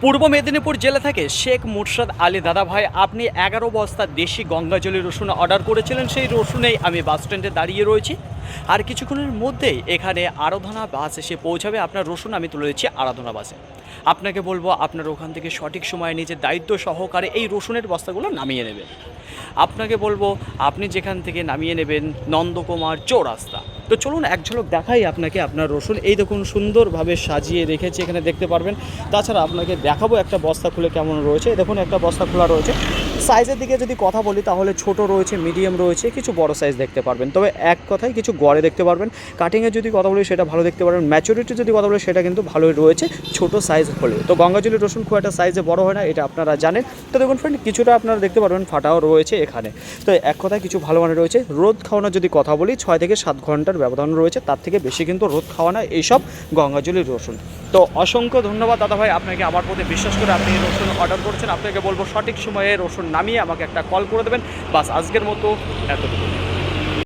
পূর্ব মেদিনীপুর জেলা থেকে শেখ মুর্শদ আলী দাদাভাই, আপনি 11 বস্তা দেশি গঙ্গাজলি রসুন অর্ডার করেছিলেন। সেই রসুনেই আমি বাস স্ট্যান্ডে দাঁড়িয়ে রয়েছি। আর কিছুক্ষণের মধ্যেই এখানে আরাধনা বাস এসে পৌঁছাবে। আপনার রসুন আমি তুলে দিচ্ছি আরাধনা বাসে। আপনাকে বলবো আপনার ওখান থেকে সঠিক সময়ে নিজের দায়িত্ব সহকারে এই রসুনের বস্তাগুলো নামিয়ে নেবেন। আপনাকে বলবো আপনি যেখান থেকে নামিয়ে নেবেন নন্দকুমার চৌরাস্তা। তো চলুন এক ঝলক দেখাই আপনাকে আপনার রসুন। এই দেখুন সুন্দরভাবে সাজিয়ে রেখেছে, এখানে দেখতে পারবেন। তাছাড়া আপনাকে দেখাবো একটা বস্তা খুলে কেমন রয়েছে। দেখুন একটা বস্তা খোলা রয়েছে। সাইজের দিকে যদি কথা বলি তাহলে ছোট রয়েছে, মিডিয়াম রয়েছে, কিছু বড় সাইজ দেখতে পারবেন। তবে এক কথায় কিছু গড়ে দেখতে পারবেন। কাটিংয়ের যদি কথা বলি সেটা ভালো দেখতে পারবেন। ম্যাচুরিটি যদি কথা বলি সেটা কিন্তু ভালোই রয়েছে ছোট সাইজ হলে। তো গঙ্গাজলি রসুন খুব একটা সাইজে বড় হয় না, এটা আপনারা জানেন। তো দেখুন ফ্রেন্ড, কিছুটা আপনারা দেখতে পারবেন ফাটাও রয়েছে এখানে। তো এক কথায় কিছু ভালো মানের রয়েছে। রোদ খাওয়ানোর যদি কথা বলি 6 থেকে 7 ঘন্টার ব্যবধান রয়েছে, তার থেকে বেশি কিন্তু রোদ খাওয়ানো এইসব গঙ্গাজলি রসুন। তো অসংখ্য ধন্যবাদ দাদাভাই আপনাকে, আমার প্রতি বিশ্বাস করে আপনি এই রসুন অর্ডার করছেন। আপনাকে বলবো সঠিক সময়ে রসুন নামিয়ে আমাকে একটা কল করে দেবেন। বাস আজকের মতো এতটুকু।